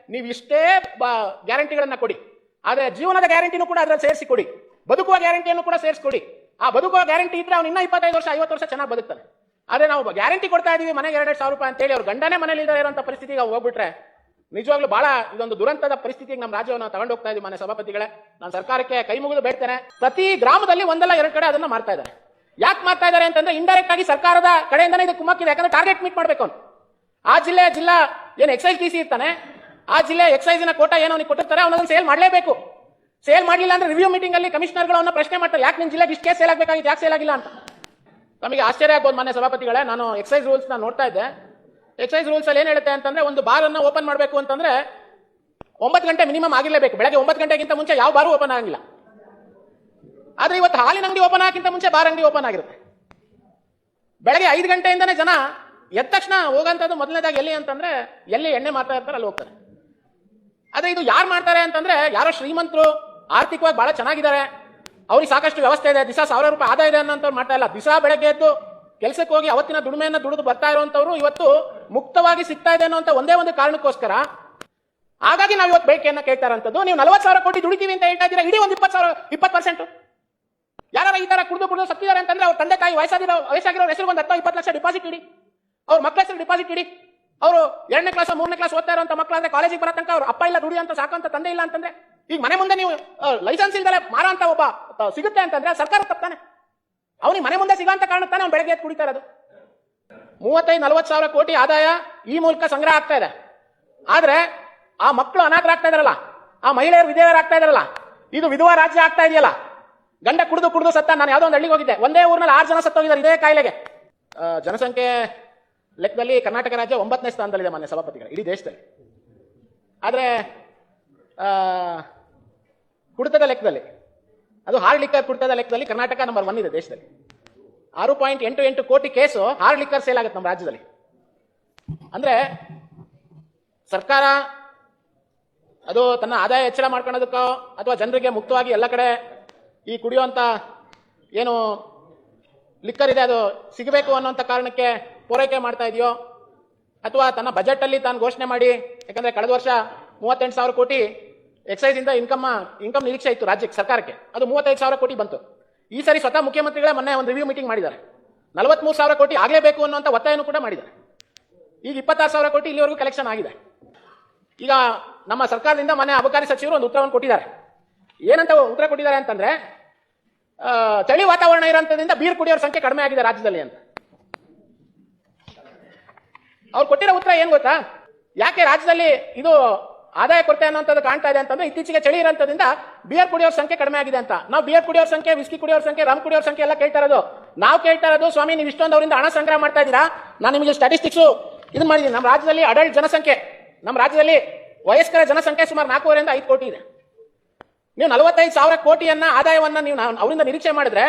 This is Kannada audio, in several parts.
ನೀವು ಇಷ್ಟೇ ಗ್ಯಾರಂಟಿಗಳನ್ನ ಕೊಡಿ, ಆದ್ರೆ ಜೀವನದ ಗ್ಯಾರಂಟಿನೂ ಕೂಡ ಅದ್ರಲ್ಲಿ ಸೇರಿಸಿ ಕೊಡಿ, ಬದುಕುವ ಗ್ಯಾರಂಟಿಯನ್ನು ಕೂಡ ಸೇರಿಸ್ಕೊಡಿ. ಆ ಬದುಕುವ ಗ್ಯಾರಂಟಿ ಇದ್ರೆ ಅವ್ನು ಇನ್ನ 25 ವರ್ಷ 50 ವರ್ಷ ಚೆನ್ನಾಗಿ ಬದುಕ್ತಾನೆ. ಆದ್ರೆ ನಾವು ಗ್ಯಾರಂಟಿ ಕೊಡ್ತಾ ಇದೀವಿ ಮನೆಗೆ 2,000 ರೂಪಾಯಿ ಅಂತೇಳಿ ಅವ್ರು ಗಂಡನೇ ಮನೇಲಿ ಇಲ್ಲದೆ ಇರುವಂತ ಪರಿಸ್ಥಿತಿಗೆ ಹೋಗ್ಬಿಟ್ರೆ ನಿಜವಾಗ್ಲೂ ಬಹಳ ಇದೊಂದು ದುರಂತದ ಪರಿಸ್ಥಿತಿಗೆ ನಮ್ಮ ರಾಜ್ಯವನ್ನು ತಗೊಂಡು ಹೋಗ್ತಾ ಇದೀವಿ. ಮಾನ್ಯ ಸಭಾಪತಿಗಳೇ, ನಾನು ಸರ್ಕಾರಕ್ಕೆ ಕೈ ಮುಗಿದು ಬೇಡ್ತೇನೆ. ಪ್ರತಿ ಗ್ರಾಮದಲ್ಲಿ ಒಂದಲ್ಲ 2 ಕಡೆ ಅದನ್ನ ಮಾಡ್ತಾ ಇದ್ದಾರೆ. ಯಾಕೆ ಮಾಡ್ತಾ ಇದ್ದಾರೆ ಅಂತಂದ್ರೆ ಇಂಡೈರೆಕ್ಟ್ ಆಗಿ ಸರ್ಕಾರದ ಕಡೆಯಿಂದನೇ ಇದು ಕುಮ್ಮಕ್ಕಿದೆ. ಯಾಕಂದ್ರೆ ಟಾರ್ಗೆಟ್ ಮೀಟ್ ಮಾಡ್ಬೇಕು ಅಂತ ಆ ಜಿಲ್ಲಾ ಏನು ಎಕ್ಸೈಸ್ ಟಿ ಸಿ ಇರ್ತಾನೆ, ಆ ಜಿಲ್ಲೆ ಎಕ್ಸೈಸ್ನ ಕೋಟಾ ಏನೋ ಅವನಿಗೆ ಕೊಟ್ಟಿರ್ತಾರೆ, ಅವನದನ್ನು ಸೇಲ್ ಮಾಡಲೇಬೇಕು. ಸೇಲ್ ಮಾಡಲಿಲ್ಲ ಅಂದ್ರೆ ರಿವ್ಯೂ ಮೀಟಿಂಗ್ ಅಲ್ಲಿ ಕಮಿಷನರ್ಗಳು ಅವನ್ನ ಪ್ರಶ್ನೆ ಮಾಡ್ತಾರೆ, ಯಾಕೆ ನಿಮ್ಮ ಜಿಲ್ಲೆಗೆ ಇಷ್ಟು ಕೇಸ್ ಸೇಲ್ ಆಗಬೇಕಾಗಿತ್ತು, ಯಾಕೆ ಸೇಲ್ ಆಗಿಲ್ಲ ಅಂತ. ನಮಗೆ ಆಶ್ಚರ್ಯ ಆಗ್ಬೋದು ಮಾನ್ಯ ಸಭಾಪತಿಗಳೇ. ನಾನು ಎಕ್ಸೈಸ್ ರೂಲ್ಸ್ ನೋಡ್ತಾ ಇದ್ದೆ. ಎಕ್ಸೈಸ್ ರೂಲ್ಸ್ ಅಲ್ಲಿ ಏನ್ ಹೇಳುತ್ತೆ ಅಂತಂದ್ರೆ, ಒಂದು ಬಾರ್ ಅನ್ನ ಓಪನ್ ಮಾಡಬೇಕು ಅಂತಂದ್ರೆ 9 ಗಂಟೆ ಮಿನಿಮಮ್ ಆಗಿರಲೇಬೇಕು. ಬೆಳಗ್ಗೆ 9 ಗಂಟೆಗಿಂತ ಮುಂಚೆ ಯಾವ ಬಾರು ಓಪನ್ ಆಗಿಲ್ಲ. ಆದ್ರೆ ಇವತ್ತು ಹಾಲಿನ ಅಂಗಡಿ ಓಪನ್ ಆಗಕ್ಕಿಂತ ಮುಂಚೆ ಬಾರ್ ಅಂಗಡಿ ಓಪನ್ ಆಗಿರುತ್ತೆ. ಬೆಳಗ್ಗೆ 5 ಗಂಟೆಯಿಂದನೇ ಜನ ಎದ್ದ ತಕ್ಷಣ ಹೋಗಂತದ್ದು ಮೊದಲನೇದಾಗಿ ಎಲ್ಲಿ ಅಂತಂದ್ರೆ, ಎಲ್ಲಿ ಎಣ್ಣೆ ಮಾರ್ತಾ ಇರ್ತಾರೆ ಅಲ್ಲಿ ಹೋಗ್ತಾರೆ. ಅದೇ ಇದು ಯಾರು ಮಾಡ್ತಾರೆ ಅಂತಂದ್ರೆ, ಯಾರೋ ಶ್ರೀಮಂತರು ಆರ್ಥಿಕವಾಗಿ ಬಹಳ ಚೆನ್ನಾಗಿದ್ದಾರೆ, ಅವ್ರಿಗೆ ಸಾಕಷ್ಟು ವ್ಯವಸ್ಥೆ ಇದೆ, ದಿವಸ 1000 ರೂಪಾಯಿ ಆದಾಯ ಇದೆ ಅನ್ನೋಂಥವ್ರು ಮಾಡ್ತಾ ಇಲ್ಲ. ದಿವಸ ಬೆಳಗ್ಗೆ ಎದ್ದು ಕೆಲಸಕ್ಕೆ ಹೋಗಿ ಅವತ್ತಿನ ದುಡಿಮೆಯನ್ನು ದುಡಿದು ಬರ್ತಾ ಇರುವಂತವ್ರು ಇವತ್ತು ಮುಕ್ತವಾಗಿ ಸಿಗ್ತಾ ಇದೆ ಅನ್ನೋ ಒಂದೇ ಒಂದು ಕಾರಣಕ್ಕೋಸ್ಕರ ಹಾಗಾಗಿ ನಾವು ಇವತ್ತು ಬೇಡಿಕೆಯನ್ನ ಕೇಳ್ತಾರಂತದ್ದು. ನೀವು 40,000 ಕೋಟಿ ದುಡಿತೀವಿ ಅಂತ ಹೇಳ್ತಾ ಇದ್ದೀರಾ, ಇಡೀ ಒಂದು 20% ಯಾರು ಈ ತರ ಕುಡಿದು ಸತ್ತಿದ್ದಾರೆ ಅಂತಂದ್ರೆ ಅವ್ರ ತಂದೆ ತಾಯಿ ವಯಸ್ಸಾಗಿರೋ ಹೆಸರು ಒಂದು 10-20 ಲಕ್ಷ ಡಿಪಾಸಿಟ್ ಇಡಿ, ಅವ್ರ ಮಕ್ಕಳ ಹೆಸರು ಡಿಪಾಸಿಟ್ ಇಡಿ. ಅವರು 2ನೇ ಕ್ಲಾಸ್ 3ನೇ ಕ್ಲಾಸ್ ಓದ್ತಾ ಇರುವಂತ ಮಕ್ಕಳಾದ್ರೆ ಕಾಲೇಜಿಗೆ ಬರೋ ತನಕ ಅವ್ರ ಅಪ್ಪ ಇಲ್ಲ ದುಡಿಯಂತ ಸಾಕಂತ ತಂದೆ ಇಲ್ಲ ಅಂತಂದ್ರೆ, ಈಗ ಮನೆ ಮುಂದೆ ನೀವು ಲೈಸೆನ್ಸ್ ಇಲ್ದಲೆ ಮಾರ ಅಂತ ಒಬ್ಬ ಸಿಗುತ್ತೆ ಅಂತಂದ್ರೆ ಸರ್ಕಾರ ತಪ್ಪಾನೆ. ಅವನಿಗೆ ಮನೆ ಮುಂದೆ ಸಿಗೋಂತ ಕಾರಣ ತಾನೆ ಅವ್ನು ಬೆಳಗ್ಗೆ ಕುಡಿತಾ ಇರೋದು. 35-40 ಕೋಟಿ ಆದಾಯ ಈ ಮೂಲಕ ಸಂಗ್ರಹ ಆಗ್ತಾ ಇದೆ. ಆದ್ರೆ ಆ ಮಕ್ಕಳು ಅನಾಥರಾಗ್ತಾ ಇದಾರಲ್ಲ, ಆ ಮಹಿಳೆಯರು ವಿಧೇಯರಾಗ್ತಾ ಇದಾರಲ್ಲ, ಇದು ವಿಧವಾ ರಾಜ್ಯ ಆಗ್ತಾ ಇದೆಯಲ್ಲ. ಗಂಡ ಕುಡಿದು ಸತ್ತ. ನಾನು ಯಾವುದೋ ಒಂದು ಹಳ್ಳಿಗೆ ಹೋಗಿದ್ದೆ, ಒಂದೇ ಊರಿನಲ್ಲಿ 6 ಜನ ಸತ್ತೋಗಿದ್ದಾರೆ ಇದೇ ಕಾಯಿಲೆಗೆ. ಜನಸಂಖ್ಯೆ ಲೆಕ್ಕದಲ್ಲಿ ಕರ್ನಾಟಕ ರಾಜ್ಯ 9ನೇ ಸ್ಥಾನದಲ್ಲಿದೆ ಮಾನ್ಯ ಸಭಾಪತಿಗಳು ಇಡೀ ದೇಶದಲ್ಲಿ. ಆದ್ರೆ ಕುಡಿತದ ಲೆಕ್ಕದಲ್ಲಿ, ಅದು ಹಾರ್ಡ್ ಲಿಕ್ಕರ್ ಕುಡಿತದ ಲೆಕ್ಕದಲ್ಲಿ ಕರ್ನಾಟಕ ನಂಬರ್ 1 ಇದೆ ದೇಶದಲ್ಲಿ. 6.88 ಕೋಟಿ ಕೇಸು ಹಾರ್ಡ್ ಲಿಕ್ಕರ್ ಸೇಲ್ ಆಗುತ್ತೆ ನಮ್ಮ ರಾಜ್ಯದಲ್ಲಿ. ಅಂದ್ರೆ ಸರ್ಕಾರ ಅದು ತನ್ನ ಆದಾಯ ಹೆಚ್ಚಳ ಮಾಡ್ಕೊಳ್ಳೋದಕ್ಕೋ ಅಥವಾ ಜನರಿಗೆ ಮುಕ್ತವಾಗಿ ಎಲ್ಲ ಕಡೆ ಈ ಕುಡಿಯುವಂತ ಏನು ಲಿಕ್ಕರ್ ಇದೆ ಅದು ಸಿಗಬೇಕು ಅನ್ನೋಂಥ ಕಾರಣಕ್ಕೆ ಪೂರೈಕೆ ಮಾಡ್ತಾ ಇದೆಯೋ, ಅಥವಾ ತನ್ನ ಬಜೆಟ್ ಅಲ್ಲಿ ತಾನು ಘೋಷಣೆ ಮಾಡಿ, ಯಾಕಂದ್ರೆ ಕಳೆದ ವರ್ಷ 38,000 ಕೋಟಿ ಎಕ್ಸೈಸ್ ಇಂದ ಇನ್ಕಮ್ ನಿರೀಕ್ಷೆ ಇತ್ತು ರಾಜ್ಯಕ್ಕೆ ಸರ್ಕಾರಕ್ಕೆ, ಅದು 35,000 ಕೋಟಿ ಬಂತು. ಈ ಸರಿ ಸ್ವತಃ ಮುಖ್ಯಮಂತ್ರಿಗಳೇ ಮೊನ್ನೆ ಒಂದು ರಿವ್ಯೂ ಮೀಟಿಂಗ್ ಮಾಡಿದ್ದಾರೆ. 43,000 ಕೋಟಿ ಆಗಲೇಬೇಕು ಅನ್ನುವಂಥ ಒತ್ತಾಯನೂ ಕೂಡ ಮಾಡಿದ್ದಾರೆ. ಈಗ 26,000 ಕೋಟಿ ಇಲ್ಲಿವರೆಗೂ ಕಲೆಕ್ಷನ್ ಆಗಿದೆ. ಈಗ ನಮ್ಮ ಸರ್ಕಾರದಿಂದ ಮೊನ್ನೆ ಅಬಕಾರಿ ಸಚಿವರು ಒಂದು ಉತ್ತರವನ್ನು ಕೊಟ್ಟಿದ್ದಾರೆ. ಏನಂತ ಉತ್ತರ ಕೊಟ್ಟಿದ್ದಾರೆ ಅಂತಂದ್ರೆ, ಚಳಿ ವಾತಾವರಣ ಇರೋದ್ರಿಂದ ಬೀರ್ ಕುಡಿಯೋರ ಸಂಖ್ಯೆ ಕಡಿಮೆ ಆಗಿದೆ ರಾಜ್ಯದಲ್ಲಿ ಅಂತ. ಅವ್ರು ಕೊಟ್ಟಿರೋ ಉತ್ತರ ಏನ್ ಗೊತ್ತಾ, ಯಾಕೆ ರಾಜ್ಯದಲ್ಲಿ ಇದು ಆದಾಯ ಕೊರತೆ ಅನ್ನೋಂಥದ್ದು ಕಾಣ್ತಾ ಇದೆ ಅಂತಂದ್ರೆ, ಇತ್ತೀಚೆಗೆ ಚಳಿ ಇರೋದ್ರಿಂದ ಬಿಯರ್ ಕುಡಿಯೋರ ಸಂಖ್ಯೆ ಕಡಿಮೆ ಆಗಿದೆ ಅಂತ. ನಾವು ಬಿಯರ್ ಕುಡಿಯೋರ ಸಂಖ್ಯೆ, ವಿಸ್ಕಿ ಕುಡಿಯೋರ ಸಂಖ್ಯೆ, ರಮ್ ಕುಡಿಯೋರ ಸಂಖ್ಯೆ ಎಲ್ಲ ಕೇಳ್ತಾ ಇರೋದು. ನಾವು ಕೇಳ್ತಾ ಇರೋದು, ಸ್ವಾಮಿ ನೀವು ಇಷ್ಟೊಂದು ಅವರಿಂದ ಹಣ ಸಂಗ್ರಹ ಮಾಡ್ತಾ ಇದ್ದೀರಾ, ನಾನು ನಿಮಗೆ ಸ್ಟಾಟಿಸ್ಟಿಕ್ಸ್ ಇದನ್ನ ಮಾಡಿದ್ದೀನಿ. ನಮ್ಮ ರಾಜ್ಯದಲ್ಲಿ ಅಡಲ್ಟ್ ಜನಸಂಖ್ಯೆ, ನಮ್ಮ ರಾಜ್ಯದಲ್ಲಿ ವಯಸ್ಕರ ಜನಸಂಖ್ಯೆ ಸುಮಾರು 4.5 5 ಕೋಟಿ ಇದೆ. ನೀವು 45,000 ಕೋಟಿಯನ್ನ ಆದಾಯವನ್ನ ನೀವು ಅವರಿಂದ ನಿರೀಕ್ಷೆ ಮಾಡಿದ್ರೆ,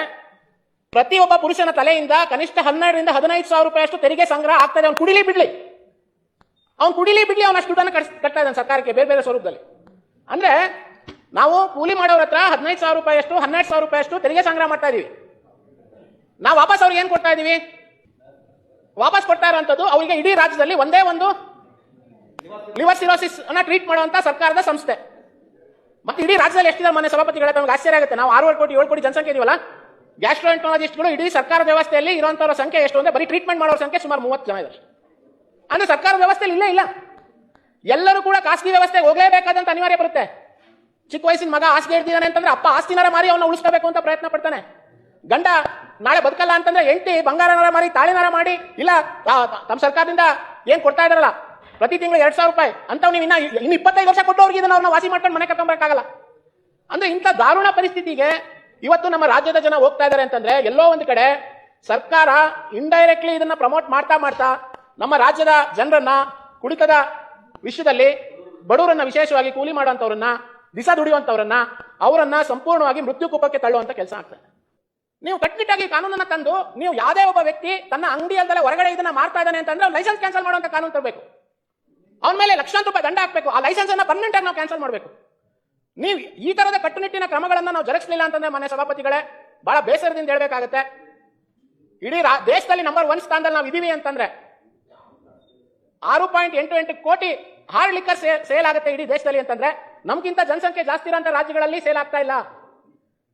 ಪ್ರತಿಯೊಬ್ಬ ಪುರುಷನ ತಲೆಯಿಂದ ಕನಿಷ್ಠ 12,000 ರಿಂದ 15,000 ರೂಪಾಯಿ ಅಷ್ಟು ತೆರಿಗೆ ಸಂಗ್ರಹ ಆಗ್ತಾ ಇದೆ. ಅವ್ನು ಕುಡಿಲಿ ಬಿಡ್ಲಿ, ಅವನಷ್ಟು ದುಡ್ಡನ್ನು ಕಟ್ತಾ ಇದ್ದಾನೆ ಸರ್ಕಾರಕ್ಕೆ ಬೇರೆ ಬೇರೆ ಸ್ವರೂಪದಲ್ಲಿ. ಅಂದ್ರೆ ನಾವು ಕೂಲಿ ಮಾಡೋರ ಹತ್ರ 15,000 ರೂಪಾಯಿ ಅಷ್ಟು 12,000 ರೂಪಾಯಿ ಅಷ್ಟು ತೆರಿಗೆ ಸಂಗ್ರಹ ಮಾಡ್ತಾ ಇದೀವಿ. ನಾವು ವಾಪಸ್ ಅವ್ರಿಗೆ ಏನ್ ಕೊಡ್ತಾ ಇದೀವಿ? ವಾಪಸ್ ಕೊಡ್ತಾ ಇರುವಂತದ್ದು ಅವರಿಗೆ ಇಡೀ ರಾಜ್ಯದಲ್ಲಿ ಒಂದೇ ಒಂದು ಲಿವರ್ ಸಿರೋಸಿಸ್ ಅನ್ನ ಟ್ರೀಟ್ ಮಾಡುವಂತ ಸರ್ಕಾರದ ಸಂಸ್ಥೆ. ಮತ್ತೆ ಇಡೀ ರಾಜ್ಯದಲ್ಲಿ ಎಷ್ಟಿದೆ ಮಾನ್ಯ ಸಭಾಪತಿಗಳೇ, ನಮಗೆ ಆಶ್ಚರ್ಯ ಆಗುತ್ತೆ. ನಾವು 6 ಕೋಟಿ 7 ಕೋಟಿ ಜನಸಂಖ್ಯೆ ಇದೀವಲ್ಲ, ಗ್ಯಾಸ್ಟ್ರೋಎಂಟ್ರಾಲಜಿಸ್ಟ್ಗಳು ಇಡೀ ಸರ್ಕಾರದ ವ್ಯವಸ್ಥೆಯಲ್ಲಿ ಇರುವಂತವರ ಸಂಖ್ಯೆ ಎಷ್ಟು ಅಂದ್ರೆ, ಬರೀ ಟ್ರೀಟ್ಮೆಂಟ್ ಮಾಡೋರ ಸಂಖ್ಯೆ ಸುಮಾರು 30 ಜನ ಇದೆ. ಅಂದ್ರೆ ಸರ್ಕಾರದ ವ್ಯವಸ್ಥೆಯಲ್ಲಿ ಇಲ್ಲೇ ಇಲ್ಲ. ಎಲ್ಲರೂ ಕೂಡ ಖಾಸಗಿ ವ್ಯವಸ್ಥೆಗೆ ಹೋಗಲೇಬೇಕಾದಂತ ಅನಿವಾರ್ಯ ಬರುತ್ತೆ. ಚಿಕ್ಕ ವಯಸ್ಸಿನ ಮಗ ಹಾಸಿಗೆ ಹಿಡಿದಿದ್ದಾನೆ ಅಂತಂದ್ರೆ ಅಪ್ಪ ಆಸ್ತಿನಾರ ಮಾರಿ ಅವನ್ನ ಉಳಿಸಬೇಕು ಅಂತ ಪ್ರಯತ್ನ ಪಡ್ತಾನೆ. ಗಂಡ ನಾಳೆ ಬದುಕಲ್ಲ ಅಂತಂದ್ರೆ ಹೆಂಡತಿ ಬಂಗಾರನಾರ ಮಾರಿ ತಾಳಿನಾರ ಮಾಡಿ, ಇಲ್ಲ ತಮ್ಮ ಸರ್ಕಾರದಿಂದ ಏನ್ ಕೊಡ್ತಾ ಇದಾರಲ್ಲ ಪ್ರತಿ ತಿಂಗಳು 2,000 ರೂಪಾಯಿ ಅಂತ ನೀವು ಇನ್ನು 25 ವರ್ಷ ಕೊಟ್ಟವ್ರಿಗೆ ಇದನ್ನ ಅವ್ರನ್ನ ವಾಸಿ ಮಾಡ್ಕೊಂಡು ಮನೆ ಕರ್ಕೊಂಡ್ಬರಕ್ಕಾಗಲ್ಲ. ಅಂದ್ರೆ ಇಂಥ ದಾರುಣ ಪರಿಸ್ಥಿತಿಗೆ ಇವತ್ತು ನಮ್ಮ ರಾಜ್ಯದ ಜನ ಹೋಗ್ತಾ ಇದ್ದಾರೆ ಅಂತಂದ್ರೆ, ಎಲ್ಲೋ ಒಂದು ಕಡೆ ಸರ್ಕಾರ ಇಂಡೈರೆಕ್ಟ್ಲಿ ಇದನ್ನ ಪ್ರಮೋಟ್ ಮಾಡ್ತಾ ನಮ್ಮ ರಾಜ್ಯದ ಜನರನ್ನ ಕುಡಿತದ ವಿಷಯದಲ್ಲಿ, ಬಡವರನ್ನ ವಿಶೇಷವಾಗಿ ಕೂಲಿ ಮಾಡುವಂತವ್ರನ್ನ, ದಿಸ ದುಡಿಯುವಂತವ್ರನ್ನ, ಅವರನ್ನ ಸಂಪೂರ್ಣವಾಗಿ ಮೃತ್ಯು ಕೂಪಕ್ಕೆ ತಳ್ಳುವಂತ ಕೆಲಸ ಆಗ್ತದೆ. ನೀವು ಕಟ್ಟುನಿಟ್ಟಾಗಿ ಕಾನೂನನ್ನ ತಂದು, ನೀವು ಯಾವುದೇ ಒಬ್ಬ ವ್ಯಕ್ತಿ ತನ್ನ ಅಂಗಡಿಯಲ್ಲದೆ ಹೊರಗಡೆ ಇದನ್ನ ಮಾಡ್ತಾ ಇದ್ದಾನೆ ಅಂತಂದ್ರೆ ಲೈಸೆನ್ಸ್ ಕ್ಯಾನ್ಸಲ್ ಮಾಡುವಂತ ಕಾನೂನು ತರಬೇಕು. ಅವನ ಮೇಲೆ ಲಕ್ಷಾಂತರ ರೂಪಾಯಿ ದಂಡ ಹಾಕಬೇಕು. ಆ ಲೈಸೆನ್ಸ್ ಅನ್ನ ಪರ್ಮನೆಂಟ್ ಆಗಿ ನಾವು ಕ್ಯಾನ್ಸಲ್ ಮಾಡಬೇಕು. ನೀವು ಈ ತರದ ಕಟ್ಟುನಿಟ್ಟಿನ ಕ್ರಮಗಳನ್ನ ನಾವು ಜರುಗಿಸಲಿಲ್ಲ ಅಂತಂದ್ರೆ ಮಾನ್ಯ ಸಭಾಪತಿಗಳೇ, ಬಹಳ ಬೇಸರದಿಂದ ಹೇಳ್ಬೇಕಾಗತ್ತೆ. ಇಡೀ ದೇಶದಲ್ಲಿ ನಂಬರ್ 1 ಸ್ಥಾನದಲ್ಲಿ ನಾವು ಇದೀವಿ ಅಂತಂದ್ರೆ, 6.88 ಕೋಟಿ ಹಾರ್ಡ್ ಲಿಕ್ಕರ್ ಸೇಲ್ ಆಗುತ್ತೆ ಇಡೀ ದೇಶದಲ್ಲಿ ಅಂತಂದ್ರೆ ನಮ್ಗಿಂತ ಜನಸಂಖ್ಯೆ ಜಾಸ್ತಿ ಇರೋಂಥ ರಾಜ್ಯಗಳಲ್ಲಿ ಸೇಲ್ ಆಗ್ತಾ ಇಲ್ಲ.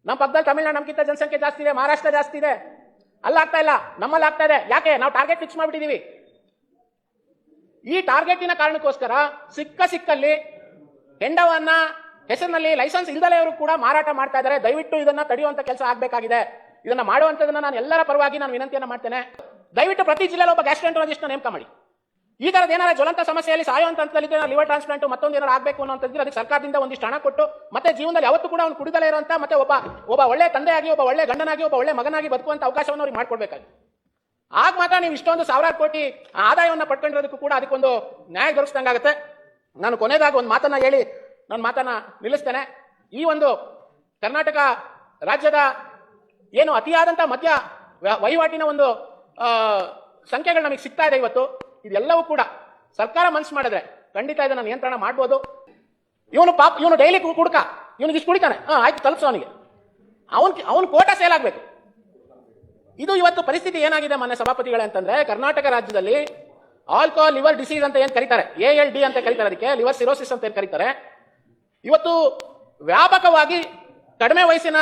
ನಮ್ಮ ಪಕ್ಕದಲ್ಲಿ ತಮಿಳ್ನಾಡು ನಮ್ಗಿಂತ ಜನಸಂಖ್ಯೆ ಜಾಸ್ತಿ ಇದೆ, ಮಹಾರಾಷ್ಟ್ರ ಜಾಸ್ತಿ ಇದೆ, ಅಲ್ಲಾಗ್ತಾ ಇಲ್ಲ, ನಮ್ಮಲ್ಲಿ ಆಗ್ತಾ ಇದೆ. ಯಾಕೆ? ನಾವು ಟಾರ್ಗೆಟ್ ಫಿಕ್ಸ್ ಮಾಡ್ಬಿಟ್ಟಿದೀವಿ. ಈ ಟಾರ್ಗೆಟಿನ ಕಾರಣಕ್ಕೋಸ್ಕರ ಸಿಕ್ಕಲ್ಲಿ ಹೆಂಡವನ್ನ ಹೆಸರಿನಲ್ಲಿ ಲೈಸೆನ್ಸ್ ಇಲ್ದಲೆಯವರು ಕೂಡ ಮಾರಾಟ ಮಾಡ್ತಾ ಇದ್ದಾರೆ. ದಯವಿಟ್ಟು ಇದನ್ನ ತಡೆಯುವಂತ ಕೆಲಸ ಆಗ್ಬೇಕಾಗಿದೆ. ಇದನ್ನ ಮಾಡುವಂತದನ್ನ ನಾನು ಎಲ್ಲರ ಪರವಾಗಿ ನಾನು ವಿನಂತಿಯನ್ನ ಮಾಡ್ತೇನೆ. ದಯವಿಟ್ಟು ಪ್ರತಿ ಜಿಲ್ಲೆಯಲ್ಲಿ ಒಬ್ಬ ಗ್ಯಾಸ್ಟ್ರೆಂಟರಾಲಜಿಸ್ಟ್ ನೇಮಕ ಮಾಡಿ. ಈ ತರದ ಏನಾರ ಜ್ವಲಂತ ಸಮಸ್ಯೆಯಲ್ಲಿ ಸಾಯುವಂತ ಹಂತದಲ್ಲಿ ಲಿವರ್ ಟ್ರಾನ್ಸ್ಪ್ಲಾಂಟ್ ಮತ್ತೊಂದು ಏನಾರು ಆಗಬೇಕು ಅನ್ನೋಂಥದ್ದು ಅದಕ್ಕೆ ಸರ್ಕಾರದಿಂದ ಒಂದಿಷ್ಟು ಹಣ ಕೊಟ್ಟು ಮತ್ತೆ ಜೀವನದಲ್ಲಿ ಯಾವತ್ತೂ ಕೂಡ ಅವ್ನು ಕುಡಿದಲೇ ಇರುವಂತ ಮತ್ತೆ ಒಬ್ಬ ಒಳ್ಳೆ ತಂದೆಯಾಗಿ, ಒಬ್ಬ ಒಳ್ಳೆ ಗಂಡನಾಗಿ, ಒಬ್ಬ ಒಳ್ಳೆ ಮಗನಾಗಿ ಬದುಕುವಂತ ಅವಕಾಶವನ್ನು ಅವ್ರಿಗೆ ಮಾಡ್ಕೊಡ್ಬೇಕಾಗಿ. ಆಗ ಮಾತ್ರ ನೀವು ಇಷ್ಟೊಂದು ಸಾವಿರಾರು ಕೋಟಿ ಆದಾಯವನ್ನು ಪಡ್ಕೊಂಡಿರೋದಕ್ಕೂ ಕೂಡ ಅದಕ್ಕೊಂದು ನ್ಯಾಯ ದೊರಕಿಸಿದಂಗಾಗುತ್ತೆ. ನಾನು ಕೊನೆಯದಾಗಿ ಒಂದು ಮಾತನ್ನ ಹೇಳಿ ನನ್ನ ಮಾತನ್ನ ನಿಲ್ಲಿಸ್ತೇನೆ. ಈ ಒಂದು ಕರ್ನಾಟಕ ರಾಜ್ಯದ ಏನು ಅತಿಯಾದಂತ ಮದ್ಯ ವಹಿವಾಟಿನ ಒಂದು ಸಂಖ್ಯೆಗಳು ನಮಗೆ ಸಿಗ್ತಾ ಇದೆ ಇವತ್ತು, ಇದೆಲ್ಲವೂ ಕೂಡ ಸರ್ಕಾರ ಮನಸ್ಸು ಮಾಡಿದ್ರೆ ಖಂಡಿತ ಇದನ್ನ ನಿಯಂತ್ರಣ ಮಾಡ್ಬೋದು. ಇವನು ಡೈಲಿ ಕುಡ್ಕ, ಇವನಿಗೆ ಇಷ್ಟು ಕುಡಿತಾನೆ, ಆಯ್ತು ತಲುಪಿಸೋ ಅವನಿಗೆ, ಅವನ್ ಕೋಟಾ ಸೇಲ್ ಆಗ್ಬೇಕು. ಇದು ಇವತ್ತು ಪರಿಸ್ಥಿತಿ ಏನಾಗಿದೆ ಮಾನ್ಯ ಸಭಾಪತಿಗಳೇ ಅಂತಂದ್ರೆ, ಕರ್ನಾಟಕ ರಾಜ್ಯದಲ್ಲಿ ಆಲ್ಕೋಹಾಲ್ ಲಿವರ್ ಡಿಸೀಸ್ ಅಂತ ಏನ್ ಕರೀತಾರೆ, ALD ಅಂತ ಕರೀತಾರೆ, ಅದಕ್ಕೆ ಲಿವರ್ ಸಿರೋಸಿಸ್ ಅಂತ ಏನ್ ಕರೀತಾರೆ, ಇವತ್ತು ವ್ಯಾಪಕವಾಗಿ ಕಡಿಮೆ ವಯಸ್ಸಿನ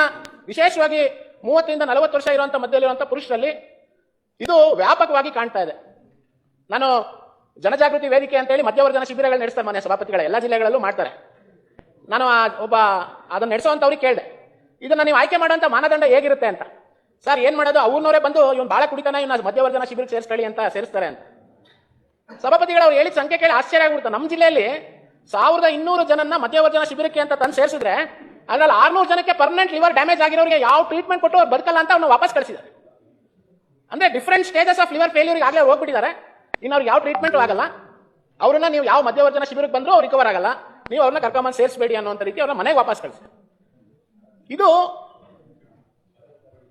ವಿಶೇಷವಾಗಿ 30 ಇಂದ 40 ವರ್ಷ ಇರುವಂತ ಮಧ್ಯದಲ್ಲಿರುವಂತ ಪುರುಷರಲ್ಲಿ ಇದು ವ್ಯಾಪಕವಾಗಿ ಕಾಣ್ತಾ ಇದೆ. ನಾನು ಜನಜಾಗೃತಿ ವೇದಿಕೆ ಅಂತ ಹೇಳಿ ಮಧ್ಯವರ್ಜನ ಶಿಬಿರಗಳು ನಡೆಸ್ತಾರೆ ಮಾನ್ಯ ಸಭಾಪತಿಗಳ ಎಲ್ಲ ಜಿಲ್ಲೆಗಳಲ್ಲೂ ಮಾಡ್ತಾರೆ. ನಾನು ಅದನ್ನ ನಡೆಸುವಂತವ್ರಿಗೆ ಕೇಳಿದೆ, ಇದನ್ನ ನೀವು ಆಯ್ಕೆ ಮಾಡುವಂತ ಮಾನದಂಡ ಹೇಗಿರುತ್ತೆ ಅಂತ. ಸರ್ ಏನ್ ಮಾಡೋದು, ಅವ್ರನ್ನವರೇ ಬಂದು ಇವ್ನು ಬಹಳ ಕುಡಿತಾನೆ, ಇವ್ನ ಮಧ್ಯವರ್ಜನ ಶಿಬಿರಕ್ಕೆ ಸೇರಿಸ್ಕೊಳ್ಳಿ ಅಂತ ಸೇರಿಸ್ತಾರೆ ಅಂತ. ಸಭಾಪತಿಗಳು ಅವ್ರು ಹೇಳಿದ ಸಂಖ್ಯೆ ಕೇಳಿ ಆಶ್ಚರ್ಯ ಆಗ್ಬಿಡುತ್ತೆ. ನಮ್ಮ ಜಿಲ್ಲೆಯಲ್ಲಿ 1200 ಜನನ್ನ ಮಧ್ಯವರ್ಜನ ಶಿಬಿರಕ್ಕೆ ಅಂತ ತಂದು ಸೇರಿಸಿದ್ರೆ ಅದ್ರಲ್ಲಿ 600 ಜನಕ್ಕೆ ಪರ್ಮನೆಂಟ್ ಲಿವರ್ ಡ್ಯಾಮೇಜ್ ಆಗಿರೋರಿಗೆ ಯಾವ ಟ್ರೀಟ್ಮೆಂಟ್ ಕೊಟ್ಟು ಅವ್ರು ಬದುಕಲ್ಲ ಅಂತ ಅವ್ರನ್ನ ವಾಪಸ್ ಕಳಿಸಿದ್ದಾರೆ. ಅಂದ್ರೆ different stages of liver failure ಆಗಲೇ ಹೋಗ್ಬಿಟ್ಟಿದ್ದಾರೆ. ಇನ್ನು ಅವ್ರಿಗೆ ಯಾವ ಟ್ರೀಟ್ಮೆಂಟ್ ಆಗಲ್ಲ. ಅವ್ರನ್ನ ನೀವು ಯಾವ ಮಧ್ಯವರ್ಜನ ಶಿಬಿರಕ್ಕೆ ಬಂದರೂ ಅವ್ರು ರಿಕವರ್ ಆಗಲ್ಲ. ನೀವು ಅವ್ರನ್ನ ಕರ್ಕೊಂಬಂದು ಸೇರಿಸಬೇಡಿ ಅನ್ನುವಂಥ ರೀತಿ ಅವ್ರನ್ನ ಮನೆಗೆ ವಾಪಸ್ ಕಳಿಸಿ. ಇದು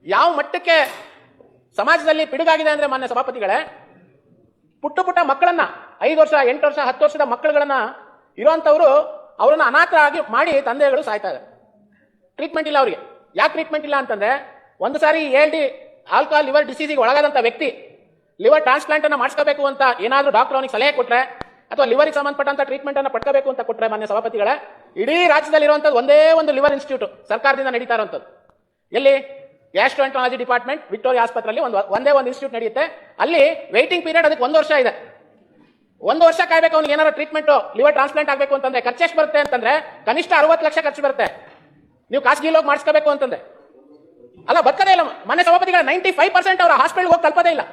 ಯಾವ ಮಟ್ಟಕ್ಕೆ ಸಮಾಜದಲ್ಲಿ ಪಿಡುಗಾಗಿದೆ ಅಂದ್ರೆ ಮಾನ್ಯ ಸಭಾಪತಿಗಳೇ, ಪುಟ್ಟ ಮಕ್ಕಳನ್ನ 5 ವರ್ಷ 8 ವರ್ಷ 10 ವರ್ಷದ ಮಕ್ಕಳುಗಳನ್ನ ಇರುವಂತವ್ರು ಅವರನ್ನ ಅನಾಥ ಆಗಿ ಮಾಡಿ ತಂದೆಗಳು ಸಾಯ್ತಾ ಇದ್ದಾರೆ. ಟ್ರೀಟ್ಮೆಂಟ್ ಇಲ್ಲ ಅವರಿಗೆ. ಯಾಕೆ ಟ್ರೀಟ್ಮೆಂಟ್ ಇಲ್ಲ ಅಂತಂದ್ರೆ, ಒಂದು ಸಾರಿ ALD ಆಲ್ಕೋಹಾಲ್ ಲಿವರ್ ಡಿಸೀಸಿಗೆ ಒಳಗಾದಂತ ವ್ಯಕ್ತಿ ಲಿವರ್ ಟ್ರಾನ್ಸ್ಪ್ಲಾಂಟ್ ಅನ್ನ ಮಾಡಿಸ್ಕೋಬೇಕು ಅಂತ ಏನಾದ್ರೂ ಡಾಕ್ಟರ್ ಅವನಿಗೆ ಸಲಹೆ ಕೊಟ್ರೆ ಅಥವಾ ಲಿವರ್ಗೆ ಸಂಬಂಧಪಟ್ಟಂತ ಟ್ರೀಟ್ಮೆಂಟ್ ಅನ್ನ ಪಡ್ಕೋಬೇಕು ಅಂತ ಕೊಟ್ರೆ ಮಾನ್ಯ ಸಭಾಪತಿಗಳೇ, ಇಡೀ ರಾಜ್ಯದಲ್ಲಿ ಇರುವಂತದ್ದು ಒಂದೇ ಒಂದು ಲಿವರ್ ಇನ್ಸ್ಟಿಟ್ಯೂಟ್ ಸರ್ಕಾರದಿಂದ ನಡೀತಾ ಇರುವಂತದ್ದು. ಎಲ್ಲಿ? ಗ್ಯಾಸ್ಟ್ರೋಎಂಟ್ರಾಲಜಿ ಡಿಪಾರ್ಟ್ಮೆಂಟ್ ವಿಕ್ಟೋರಿಯಾ ಆಸ್ಪತ್ರೆಯಲ್ಲಿ ಒಂದೇ ಒಂದು ಇನ್ಸ್ಟಿಟ್ಯೂಟ್ ನಡೆಯುತ್ತೆ. ಅಲ್ಲಿ ವೇಟಿಂಗ್ ಪೀರಿಯಡ್ ಅದಕ್ಕೆ 1 ವರ್ಷ ಇದೆ. 1 ವರ್ಷ ಕಾಯ್ಬೇಕು. ಅವ್ನಿಗೆ ಏನಾದ್ರು ಟ್ರೀಟ್ಮೆಂಟ್ ಲಿವರ್ ಟ್ರಾನ್ಸ್ಪ್ಲಾಂಟ್ ಆಗಬೇಕು ಅಂತಂದ್ರೆ ಖರ್ಚು ಎಷ್ಟು ಬರುತ್ತೆ ಅಂತಂದ್ರೆ ಕನಿಷ್ಠ 60 ಲಕ್ಷ ಖರ್ಚು ಬರುತ್ತೆ. ನೀವು ಖಾಸಗಿ ಹೋಗಿ ಮಾಡಿಸ್ಕೋಬೇಕು ಅಂತಂದ್ರೆ ಅಲ್ಲ, ಬದುಕದೇ ಇಲ್ಲ. ಮನೆ ಸಭಾಪತಿಗಳ 95% ಅವರ ಹಾಸ್ಪಿಟಲ್ ಹೋಗಿ ತಲುಪದೇ ಇಲ್ಲ.